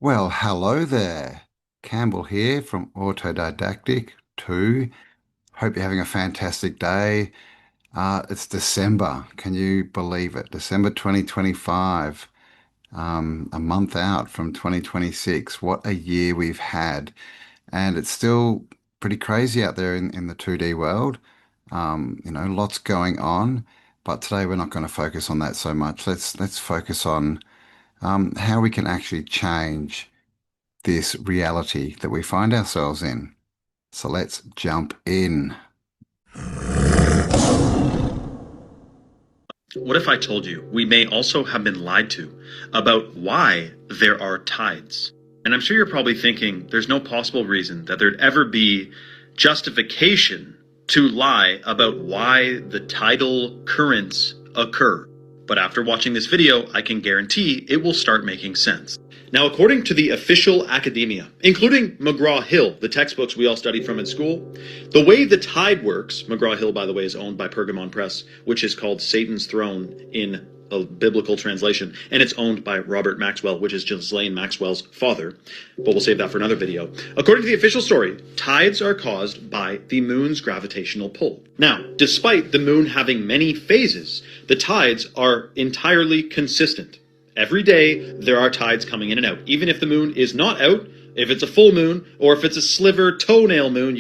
Well, hello there. Campbell here from Autodidactic 2. Hope you're having a fantastic day. It's December. Can you believe it? December 2025, a month out from 2026. What a year we've had. And it's still pretty crazy out there in the 2D world. Lots going on. But today we're not going to focus on that so much. Let's focus on how we can actually change this reality that we find ourselves in. So let's jump in. What if I told you we may also have been lied to about why there are tides? And I'm sure you're probably thinking there's no possible reason that there'd ever be justification to lie about why the tidal currents occur. But after watching this video, I can guarantee it will start making sense. Now, according to the official academia, including McGraw-Hill, the textbooks we all studied from in school, the way the tide works, McGraw-Hill, by the way, is owned by Pergamon Press, which is called Satan's Throne in a biblical translation, and it's owned by Robert Maxwell, which is Ghislaine Maxwell's father, but we'll save that for another video. According to the official story, tides are caused by the moon's gravitational pull. Now, despite the moon having many phases, the tides are entirely consistent. Every day, there are tides coming in and out. Even if the moon is not out, if it's a full moon, or if it's a sliver toenail moon,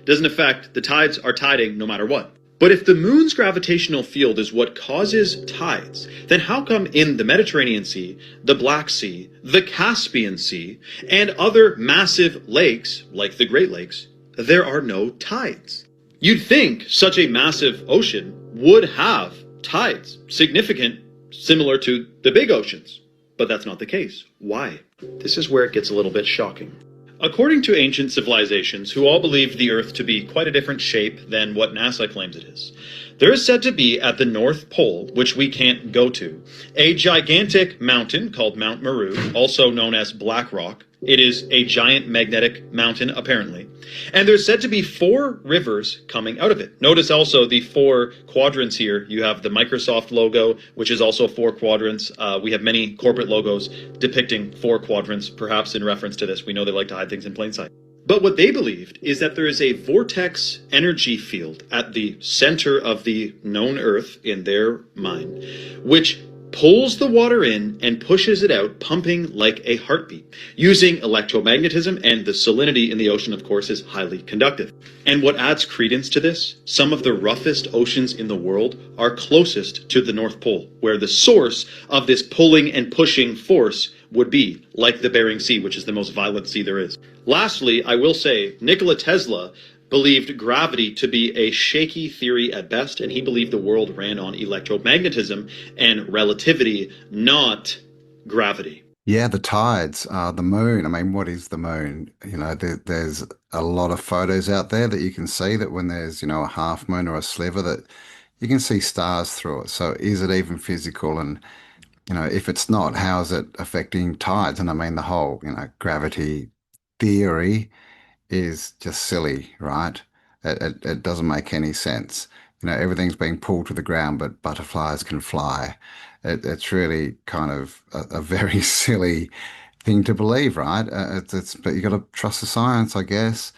doesn't affect, the tides are tiding no matter what. But if the moon's gravitational field is what causes tides, then how come in the Mediterranean Sea, the Black Sea, the Caspian Sea, and other massive lakes, like the Great Lakes, there are no tides? You'd think such a massive ocean would have tides, significant, similar to the big oceans. But that's not the case. Why? This is where it gets a little bit shocking. According to ancient civilizations, who all believed the Earth to be quite a different shape than what NASA claims it is, there is said to be at the North Pole, which we can't go to, a gigantic mountain called Mount Meru, also known as Black Rock. It is a giant magnetic mountain, apparently. And there's said to be 4 rivers coming out of it. Notice also the 4 quadrants here. You have the Microsoft logo, which is also 4 quadrants. We have many corporate logos depicting 4 quadrants, perhaps in reference to this. We know they like to hide things in plain sight. But what they believed is that there is a vortex energy field at the center of the known Earth in their mind, which pulls the water in and pushes it out, pumping like a heartbeat, using electromagnetism, and the salinity in the ocean, of course, is highly conductive. And what adds credence to this, some of the roughest oceans in the world are closest to the North Pole, where the source of this pulling and pushing force would be, like the Bering Sea, which is the most violent sea there is. Lastly, I will say, Nikola Tesla believed gravity to be a shaky theory at best, and he believed the world ran on electromagnetism and relativity, not gravity. Yeah, the tides, the moon. I mean, what is the moon? There's a lot of photos out there that you can see that when there's, a half moon or a sliver that you can see stars through it. So is it even physical? And, if it's not, how is it affecting tides? And I mean, the whole, gravity theory is just silly, right? It doesn't make any sense. Everything's being pulled to the ground, but butterflies can fly. It's really kind of a very silly thing to believe, right? But you got to trust the science, I guess.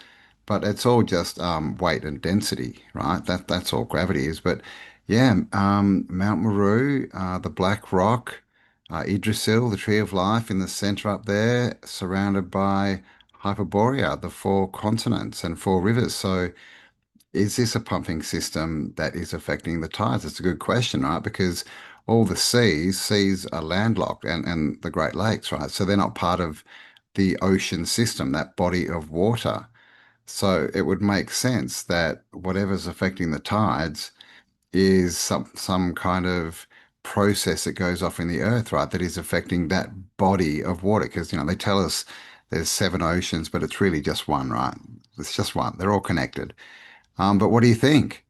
But it's all just weight and density, right? That's all gravity is. But yeah, Mount Meru, the Black Rock, Yggdrasil, the Tree of Life in the center up there, surrounded by Hyperborea, the 4 continents and 4 rivers. So is this a pumping system that is affecting the tides? It's a good question, right? Because all the seas are landlocked and the Great Lakes, right? So they're not part of the ocean system, that body of water. So it would make sense that whatever's affecting the tides is some kind of process that goes off in the earth, right? That is affecting that body of water. Because, they tell us there's 7 oceans, but it's really just one, right? It's just one. They're all connected. But what do you think?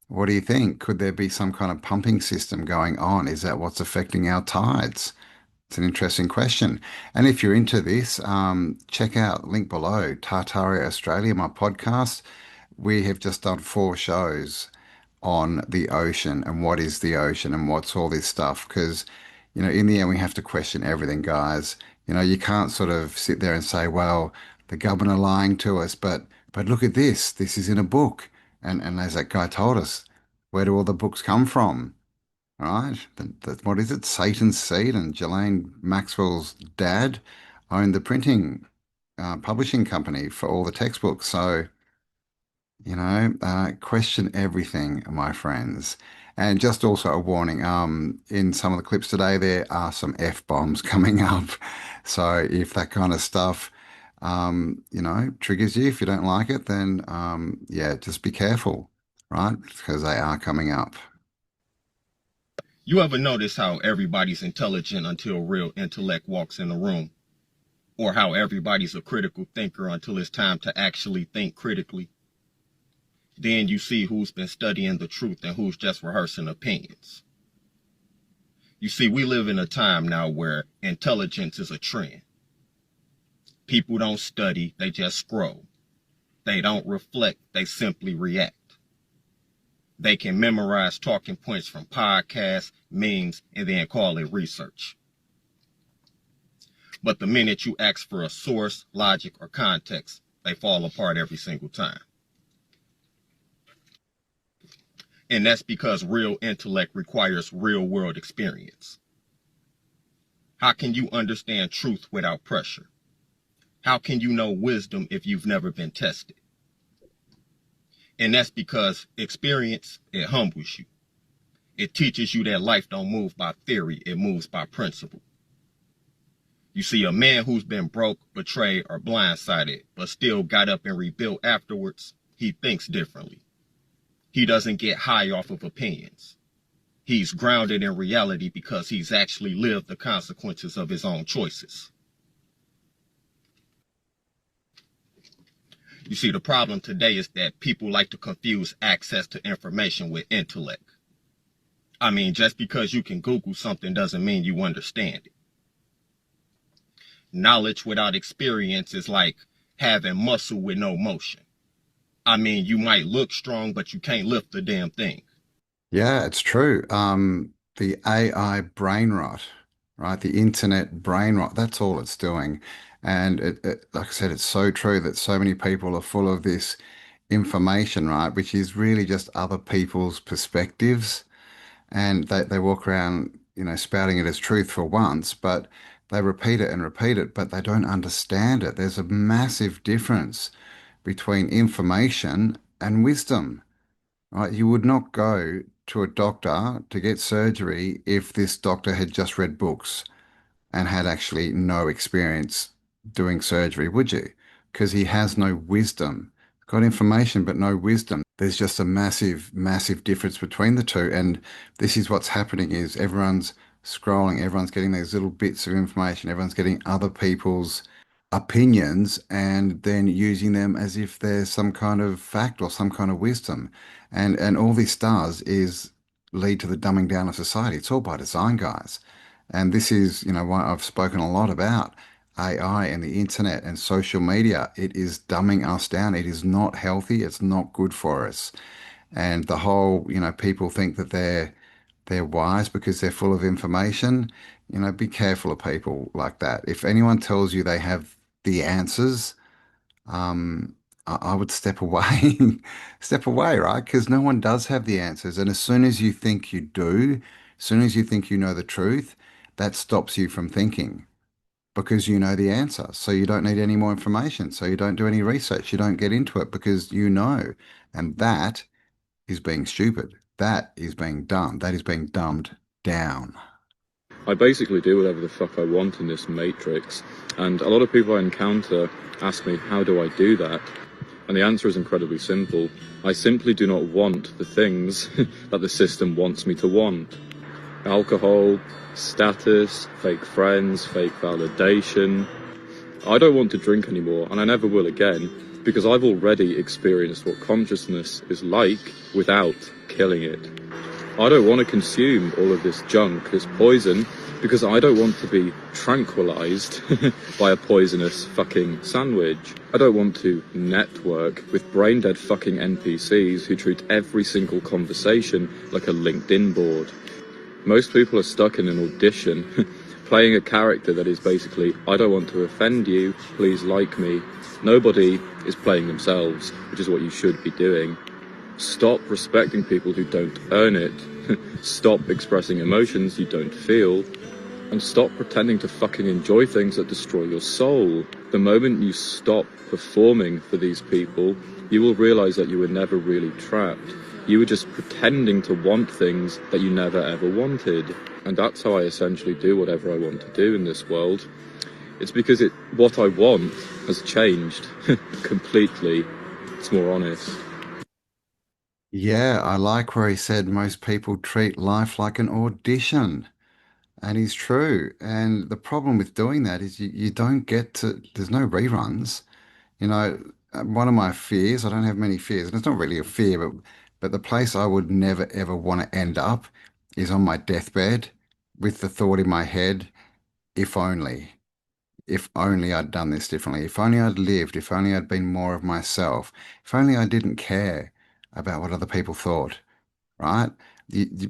What do you think? Could there be some kind of pumping system going on? Is that what's affecting our tides? It's an interesting question. And if you're into this, check out link below Tartaria Australia, my podcast. We have just done 4 shows on the ocean and what is the ocean and what's all this stuff. Because, in the end, we have to question everything, guys. You know, you can't sort of sit there and say, well, the government are lying to us, but look at this. This is in a book. And as that guy told us, where do all the books come from? All right. What is it? Satan's Seed and Ghislaine Maxwell's dad owned the printing publishing company for all the textbooks. So, question everything, my friends. And just also a warning, in some of the clips today, there are some F-bombs coming up. So if that kind of stuff, triggers you, if you don't like it, then, yeah, just be careful, right? Because they are coming up. You ever notice how everybody's intelligent until real intellect walks in the room? Or how everybody's a critical thinker until it's time to actually think critically? Then you see who's been studying the truth and who's just rehearsing opinions. You see, we live in a time now where intelligence is a trend. People don't study, they just scroll. They don't reflect, they simply react. They can memorize talking points from podcasts, memes, and then call it research. But the minute you ask for a source, logic, or context, they fall apart every single time. And that's because real intellect requires real-world experience. How can you understand truth without pressure? How can you know wisdom if you've never been tested? And that's because experience, it humbles you. It teaches you that life don't move by theory, it moves by principle. You see, a man who's been broke, betrayed, or blindsided, but still got up and rebuilt afterwards, he thinks differently. He doesn't get high off of opinions. He's grounded in reality because he's actually lived the consequences of his own choices. You see, the problem today is that people like to confuse access to information with intellect. I mean, just because you can Google something doesn't mean you understand it. Knowledge without experience is like having muscle with no motion. I mean, you might look strong, but you can't lift the damn thing. Yeah, it's true. The AI brain rot, right? The internet brain rot, that's all it's doing. And like I said, it's so true that so many people are full of this information, right? Which is really just other people's perspectives. And they walk around, spouting it as truth for once, but they repeat it and repeat it, but they don't understand it. There's a massive difference between information and wisdom. Right? You would not go to a doctor to get surgery if this doctor had just read books and had actually no experience doing surgery, would you? Because he has no wisdom. Got information, but no wisdom. There's just a massive, massive difference between the two. And this is what's happening is everyone's scrolling, everyone's getting these little bits of information, everyone's getting other people's opinions and then using them as if there's some kind of fact or some kind of wisdom. And all this does is lead to the dumbing down of society. It's all by design, guys. And this is, why I've spoken a lot about AI and the internet and social media. It is dumbing us down. It is not healthy. It's not good for us. And the whole, people think that they're wise because they're full of information. Be careful of people like that. If anyone tells you they have the answers, I would step away, step away, right? Because no one does have the answers. And as soon as you think you do, as soon as you think you know the truth, that stops you from thinking because you know the answer. So you don't need any more information. So you don't do any research. You don't get into it because you know. And that is being stupid. That is being dumb. That is being dumbed down. I basically do whatever the fuck I want in this matrix, and a lot of people I encounter ask me, how do I do that? And the answer is incredibly simple. I simply do not want the things that the system wants me to want. Alcohol, status, fake friends, fake validation. I don't want to drink anymore, and I never will again, because I've already experienced what consciousness is like without killing it. I don't want to consume all of this junk, this poison, because I don't want to be tranquilized by a poisonous fucking sandwich. I don't want to network with brain-dead fucking NPCs who treat every single conversation like a LinkedIn board. Most people are stuck in an audition Playing a character that is basically, I don't want to offend you, please like me. Nobody is playing themselves, which is what you should be doing. Stop respecting people who don't earn it. Stop expressing emotions you don't feel. And stop pretending to fucking enjoy things that destroy your soul. The moment you stop performing for these people, you will realize that you were never really trapped. You were just pretending to want things that you never ever wanted. And that's how I essentially do whatever I want to do in this world. It's because what I want has changed completely. It's more honest. Yeah, I like where he said most people treat life like an audition. And he's true. And the problem with doing that is you don't get to, there's no reruns. You know, one of my fears, I don't have many fears, and it's not really a fear, but the place I would never ever want to end up is on my deathbed with the thought in my head, if only, if only I'd done this differently, if only I'd lived, if only I'd been more of myself, if only I didn't care about what other people thought, right?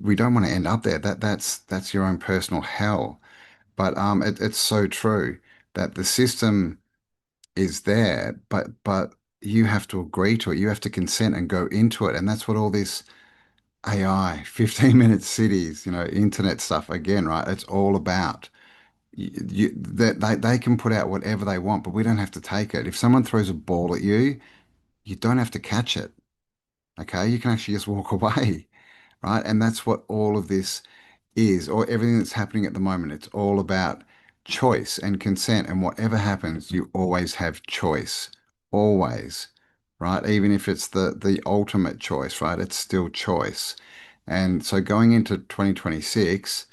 We don't want to end up there. That's your own personal hell. But it's so true that the system is there, but you have to agree to it. You have to consent and go into it, and that's what all this AI, 15-minute cities, internet stuff again, right? It's all about. That they can put out whatever they want, but we don't have to take it. If someone throws a ball at you, you don't have to catch it. Okay, you can actually just walk away, right? And that's what all of this is, or everything that's happening at the moment. It's all about choice and consent. And whatever happens, you always have choice. Always. Right? Even if it's the ultimate choice, right? It's still choice. And so going into 2026,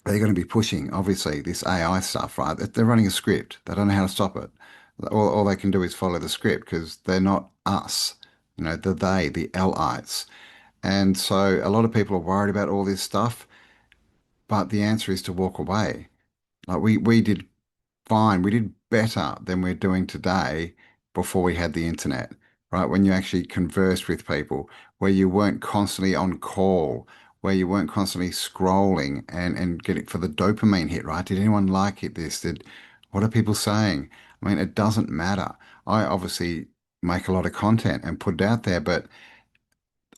they're going to be pushing, obviously, this AI stuff, right? They're running a script. They don't know how to stop it. All they can do is follow the script because they're not us. The Lites. And so a lot of people are worried about all this stuff. But the answer is to walk away. Like we did fine. We did better than we're doing today before we had the internet, right? When you actually conversed with people, where you weren't constantly on call, where you weren't constantly scrolling and getting for the dopamine hit, right? Did anyone like it? What are people saying? I mean, it doesn't matter. I obviously make a lot of content and put it out there, but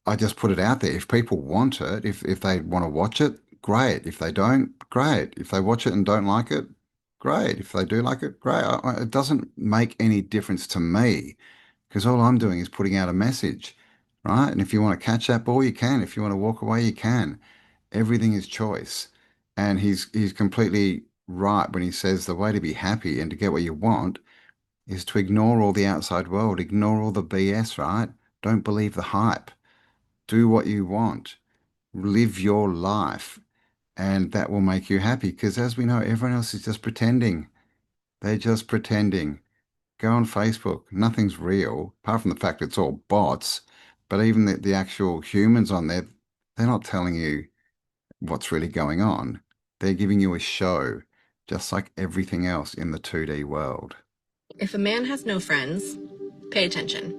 I just put it out there. If people want it, if they want to watch it, great. If they don't, great. If they watch it and don't like it, great. If they do like it, great. It doesn't make any difference to me because all I'm doing is putting out a message, right? And if you want to catch that ball, you can. If you want to walk away, you can. Everything is choice. And he's completely right when he says the way to be happy and to get what you want is to ignore all the outside world, ignore all the BS, right? Don't believe the hype. Do what you want, live your life, and that will make you happy. Because as we know, everyone else is just pretending. They're just pretending. Go on Facebook, nothing's real, apart from the fact it's all bots. But even the actual humans on there, they're not telling you what's really going on. They're giving you a show, just like everything else in the 2D world. If a man has no friends, pay attention.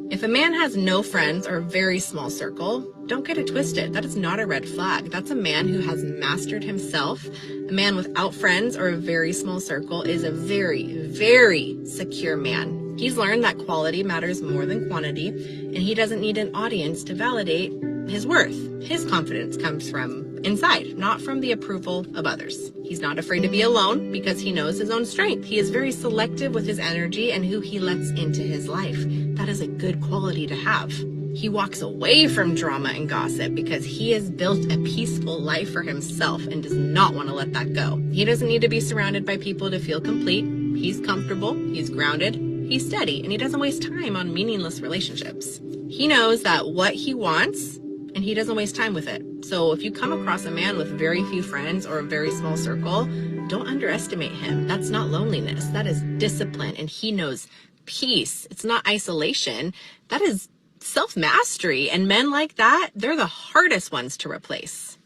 If a man has no friends or a very small circle, don't get it twisted. That is not a red flag. That's a man who has mastered himself. A man without friends or a very small circle is a very, very secure man. He's learned that quality matters more than quantity, and he doesn't need an audience to validate his worth. His confidence comes from inside, not from the approval of others. He's not afraid to be alone because he knows his own strength. He is very selective with his energy and who he lets into his life. That is a good quality to have. He walks away from drama and gossip because he has built a peaceful life for himself and does not want to let that go. He doesn't need to be surrounded by people to feel complete. He's comfortable, he's grounded, he's steady, and he doesn't waste time on meaningless relationships. He knows that what he wants, and he doesn't waste time with it. So if you come across a man with very few friends or a very small circle, don't underestimate him. That's not loneliness. That is discipline, and he knows peace. It's not isolation. That is self-mastery. And men like that, they're the hardest ones to replace.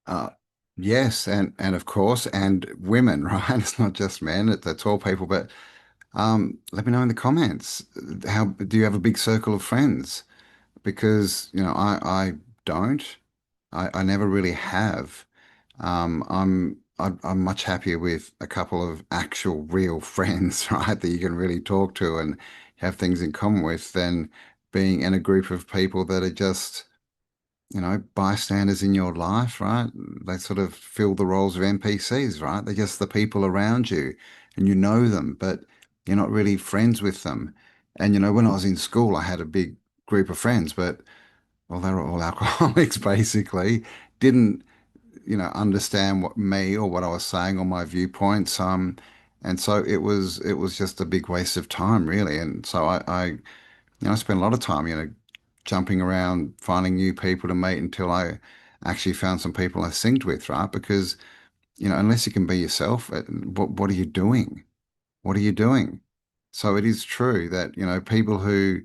Uh, yes, and of course, and women, right? It's not just men, it's all people. But let me know in the comments. How do you have a big circle of friends? Because, I don't. I never really have. I'm I'm much happier with a couple of actual real friends, right, that you can really talk to and have things in common with than being in a group of people that are just, bystanders in your life, right? They sort of fill the roles of NPCs, right? They're just the people around you and you know them, but you're not really friends with them. And, when I was in school, I had a big group of friends, but, well, they were all alcoholics, basically. Didn't understand what me or what I was saying or my viewpoints. And so it was just a big waste of time, really. And so I spent a lot of time, jumping around, finding new people to meet until I actually found some people I synced with, right? Because, unless you can be yourself, what are you doing? What are you doing? So it is true that, people who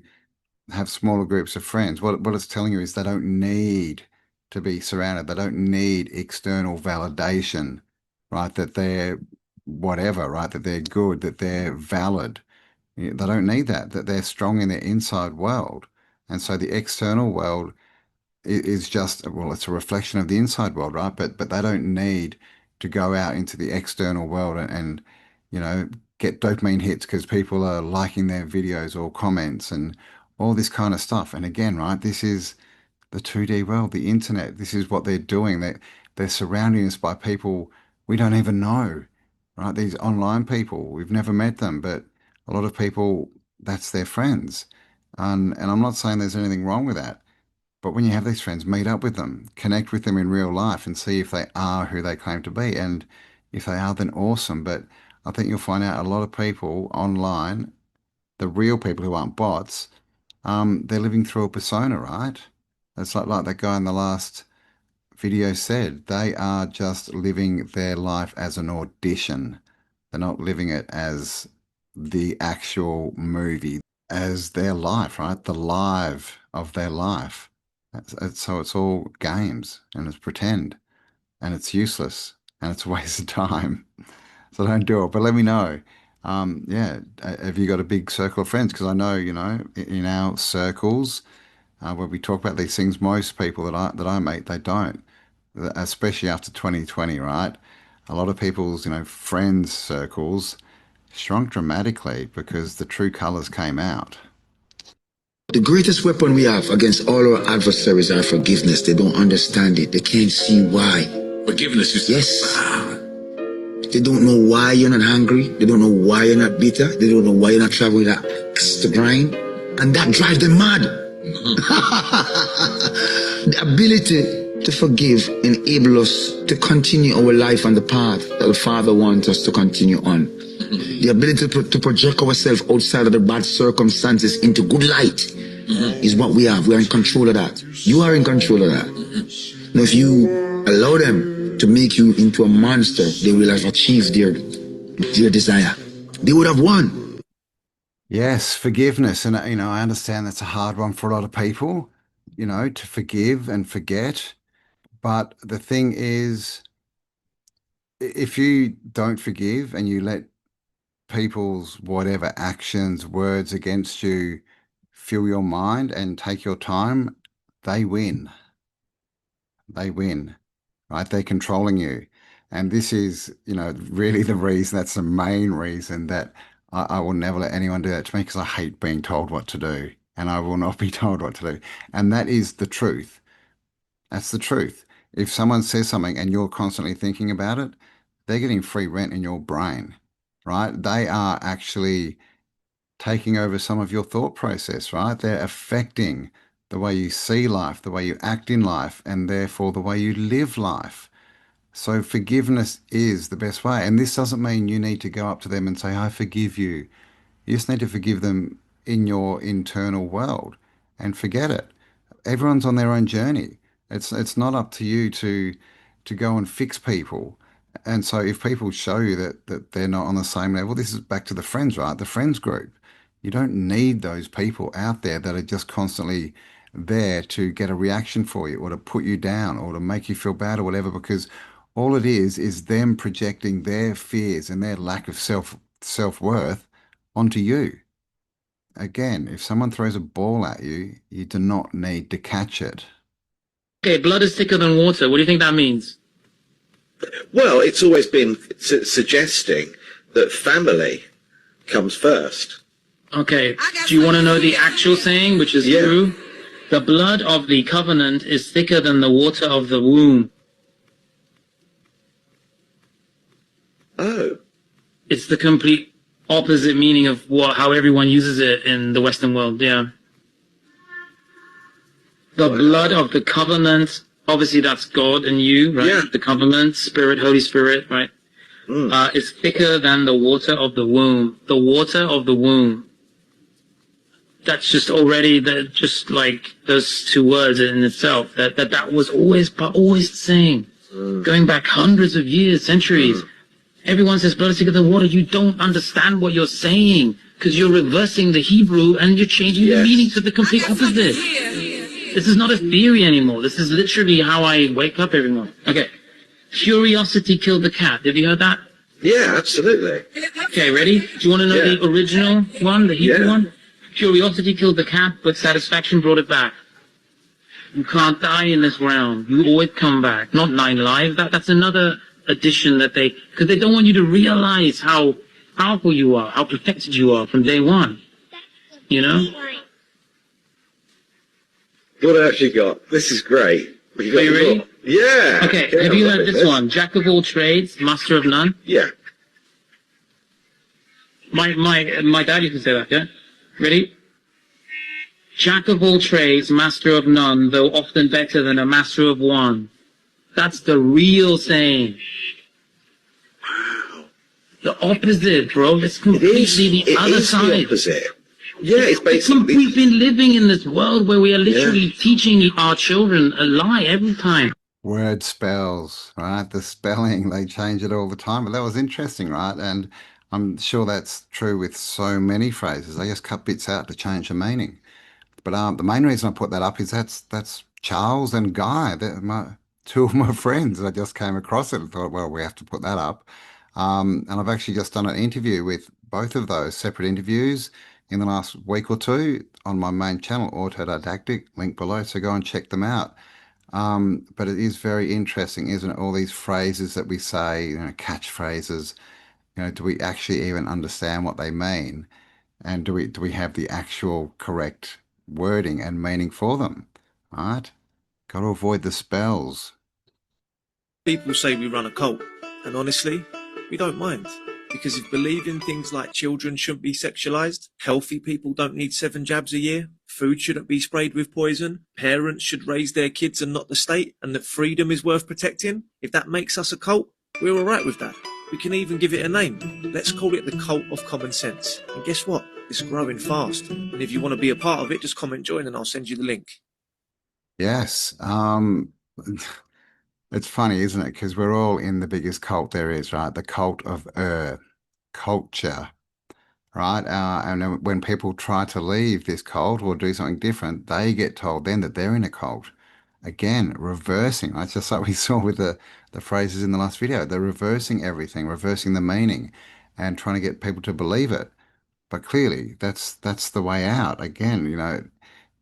have smaller groups of friends, what it's telling you is they don't need to be surrounded. They don't need external validation, right? That they're whatever, right? That they're good, that they're valid. They don't need that, that they're strong in their inside world. And so the external world is just, well, it's a reflection of the inside world, right? But they don't need to go out into the external world and you know, get dopamine hits because people are liking their videos or comments and all this kind of stuff. And again, right, this is the 2D world, the internet. This is what they're doing. They're surrounding us by people we don't even know, right? These online people, we've never met them, but a lot of people, that's their friends. And I'm not saying there's anything wrong with that. But when you have these friends, meet up with them, connect with them in real life and see if they are who they claim to be. And if they are, then awesome. But I think you'll find out a lot of people online, the real people who aren't bots, they're living through a persona, right? It's like that guy in the last video said, they are just living their life as an audition. They're not living it as the actual movie, as their life, right? The live of their life. So it's all games and it's pretend and it's useless and it's a waste of time. So don't do it. But let me know. Yeah, have you got a big circle of friends? Because I know, in our circles, when we talk about these things, most people that I meet, they don't, especially after 2020, right? A lot of people's, friends circles shrunk dramatically because the true colors came out. The greatest weapon we have against all our adversaries are forgiveness. They don't understand it. They can't see why. Forgiveness, you say? Yes. They don't know why you're not hungry. They don't know why you're not bitter. They don't know why you're not traveling that to grind. And that drives them mad. The ability to forgive enables us to continue our life on the path that the Father wants us to continue on. The ability to project ourselves outside of the bad circumstances into good light is what we have. We are in control of that. You are in control of that. Now, if you allow them to make you into a monster, they will have achieved their desire. They would have won. Yes, forgiveness. And, I understand that's a hard one for a lot of people, to forgive and forget. But the thing is, if you don't forgive and you let people's whatever actions, words against you fill your mind and take your time, they win. They win, right? They're controlling you. And this is, really the reason, that's the main reason that I will never let anyone do that to me because I hate being told what to do and I will not be told what to do. And that is the truth. That's the truth. If someone says something and you're constantly thinking about it, they're getting free rent in your brain, right? They are actually taking over some of your thought process, right? They're affecting the way you see life, the way you act in life, and therefore the way you live life. So forgiveness is the best way. And this doesn't mean you need to go up to them and say, I forgive you. You just need to forgive them in your internal world and forget it. Everyone's on their own journey. It's not up to you to go and fix people. And so if people show you that they're not on the same level, this is back to the friends, right? The friends group. You don't need those people out there that are just constantly there to get a reaction for you or to put you down or to make you feel bad or whatever, because all it is them projecting their fears and their lack of self-worth onto you. Again, if someone throws a ball at you, you do not need to catch it. Okay, blood is thicker than water. What do you think that means? Well, it's always been suggesting that family comes first. Okay, do you want to know the actual saying, which is true? The blood of the covenant is thicker than the water of the womb. Oh. It's the complete opposite meaning of how everyone uses it in the Western world, yeah. The blood of the covenant, obviously that's God and you, right? Yeah. The covenant, Spirit, Holy Spirit, right? Is thicker than the water of the womb. The water of the womb. That's just already just like those two words in itself. That was always the same. Going back hundreds of years, centuries. Everyone says blood is thicker than water. You don't understand what you're saying because you're reversing the Hebrew and you're changing the meaning to the complete opposite. This is not a theory anymore. This is literally how I wake up every morning. Okay. Curiosity killed the cat. Have you heard that? Yeah, absolutely. Okay, ready? Do you want to know the original one, the Hebrew one? Curiosity killed the cat, but satisfaction brought it back. You can't die in this realm. You always come back. Not 9 lives. That's another addition that because they don't want you to realize how powerful you are, how protected you are from day one. You know? What else you got? This is great. Are you ready? Yeah. Okay, have you heard this one? Jack of all trades, master of none? Yeah. My dad used to say that, yeah? Ready? Jack of all trades, master of none, though often better than a master of one. That's the real saying. Wow. The opposite, bro. It's completely the other side. The opposite. Yeah, it's basically... We've been living in this world where we are literally teaching our children a lie every time. Word spells, right? The spelling, they change it all the time. But that was interesting, right? And I'm sure that's true with so many phrases. They just cut bits out to change the meaning. But the main reason I put that up is that's Charles and Guy. They're two of my friends. I just came across it and thought, well, we have to put that up. And I've actually just done an interview with both of those, separate interviews in the last week or two on my main channel, Autodidactic, link below. So go and check them out. But it is very interesting, isn't it? All these phrases that we say, catchphrases, do we actually even understand what they mean? And do we have the actual correct wording and meaning for them? Right? Got to avoid the spells. People say we run a cult, and honestly, we don't mind. Because if believing things like children shouldn't be sexualized, healthy people don't need 7 jabs a year, food shouldn't be sprayed with poison, parents should raise their kids and not the state, and that freedom is worth protecting, if that makes us a cult, we're alright with that. We can even give it a name. Let's call it the Cult of Common Sense. And guess what? It's growing fast. And if you want to be a part of it, just comment join and I'll send you the link. Yes. It's funny, isn't it? Because we're all in the biggest cult there is, right? The cult of culture, right? And then when people try to leave this cult or do something different, they get told then that they're in a cult. Again, reversing. That's just like we saw with the phrases in the last video. They're reversing everything, reversing the meaning, and trying to get people to believe it. But clearly, that's the way out. Again,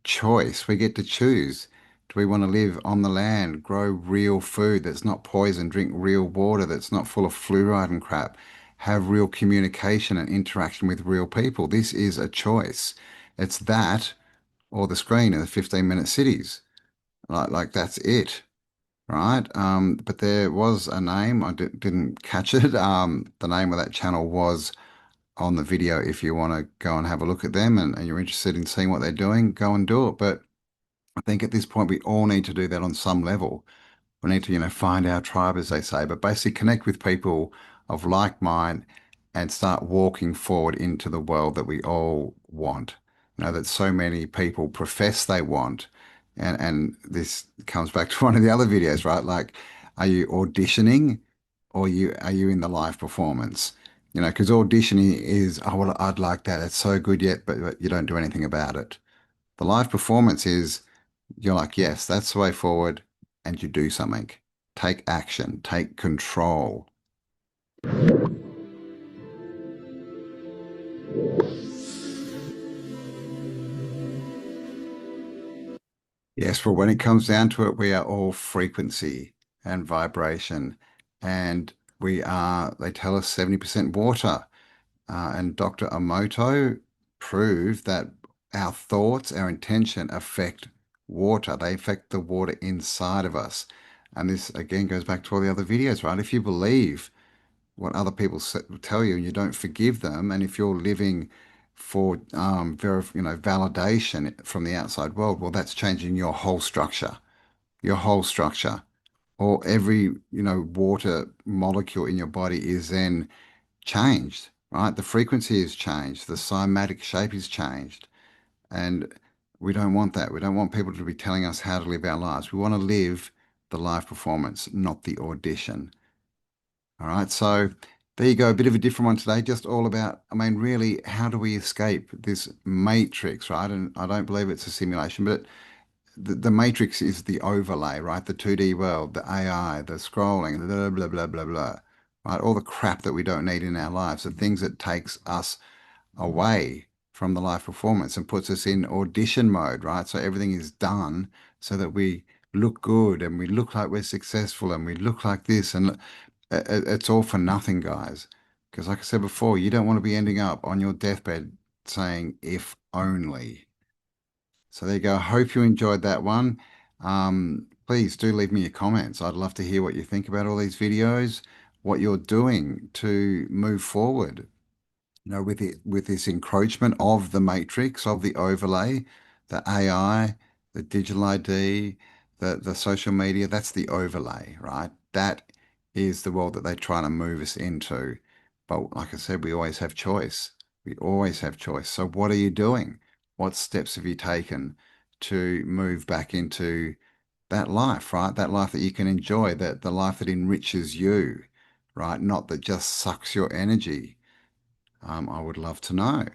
choice. We get to choose. Do we want to live on the land, grow real food that's not poison, drink real water that's not full of fluoride and crap, have real communication and interaction with real people? This is a choice. It's that or the screen in the 15-minute cities. Like that's it, right? But there was a name, I didn't catch it. The name of that channel was on the video. If you want to go and have a look at them and you're interested in seeing what they're doing, go and do it. But I think at this point we all need to do that on some level. We need to, find our tribe, as they say, but basically connect with people of like mind and start walking forward into the world that we all want. That so many people profess they want. And this comes back to one of the other videos, right? Like, are you auditioning or are you in the live performance? Because auditioning is, oh, well, I'd like that. It's so good yet, but you don't do anything about it. The live performance is, you're like, yes, that's the way forward, and you do something. Take action, take control. Yes, well, when it comes down to it, we are all frequency and vibration. and we are, they tell us, 70% water. And Dr. Emoto proved that our thoughts, our intention affect water. They affect the water inside of us. And this again goes back to all the other videos, right? If you believe what other people tell you and you don't forgive them, and if you're living for validation from the outside world, well, that's changing your whole structure, your whole structure. Or every water molecule in your body is then changed, right? The frequency is changed, the cymatic shape is changed. And we don't want that. We don't want people to be telling us how to live our lives. We want to live the live performance, not the audition. All right. So there you go. A bit of a different one today. Just all about, I mean, really, how do we escape this matrix, right? And I don't believe it's a simulation, but the matrix is the overlay, right? The 2D world, the AI, the scrolling, blah, blah, blah, blah, blah, right? All the crap that we don't need in our lives, the things that takes us away from the live performance and puts us in audition mode, right? So everything is done so that we look good and we look like we're successful and we look like this. And it's all for nothing, guys. Because like I said before, you don't want to be ending up on your deathbed saying, if only. So there you go. I hope you enjoyed that one. Please do leave me your comments. I'd love to hear what you think about all these videos, what you're doing to move forward, with this encroachment of the matrix, of the overlay, the AI, the digital ID, the social media. That's the overlay, right? That is the world that they try to move us into. But like I said, we always have choice. We always have choice. So what are you doing? What steps have you taken to move back into that life, right? That life that you can enjoy, that the life that enriches you, right? Not that just sucks your energy. I would love to know.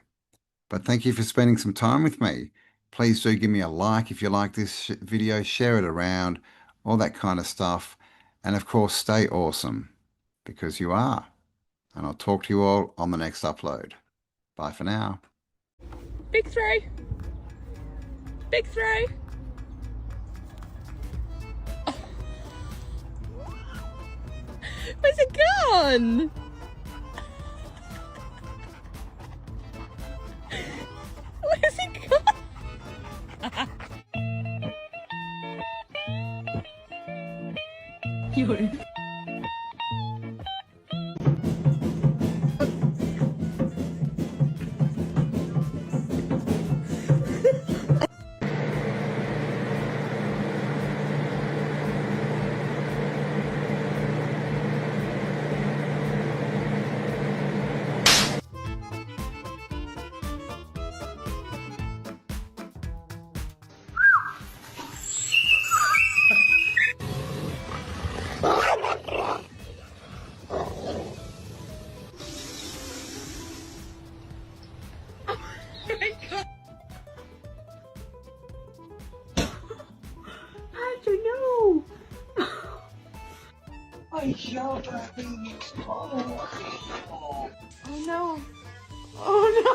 But thank you for spending some time with me. Please do give me a like if you like this video, share it around, all that kind of stuff. And of course, stay awesome because you are. And I'll talk to you all on the next upload. Bye for now. Big throw. Big throw. Where's it gone? Where's it gone? You're... Oh no. Oh no.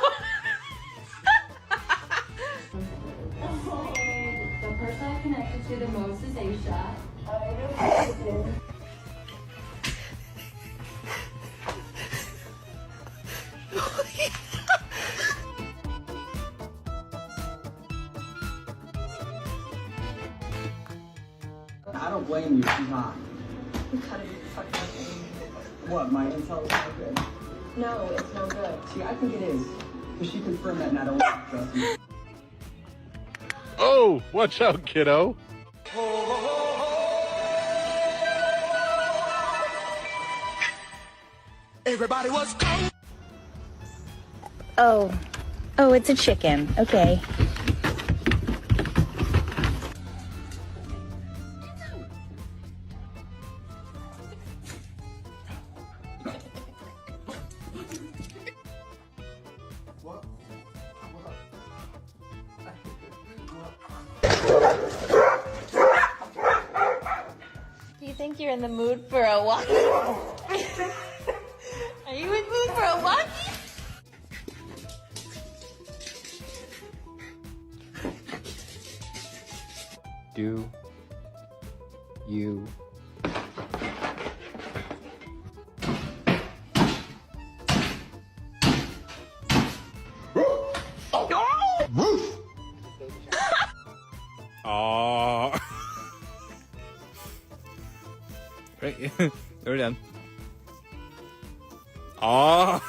The person I connected to the most is Aisha. I don't blame you, she's not. You gotta be fucking kidding me. What, my intel is not good? No, it's no good. See, I think it is. Because she confirmed that not only trust me. Oh, watch out, kiddo. Everybody was cold. Oh, it's a chicken. Okay. Do you think you're in the mood for a walk? Are you in the mood for a walk? Do you Oh. Right, we're done. Oh.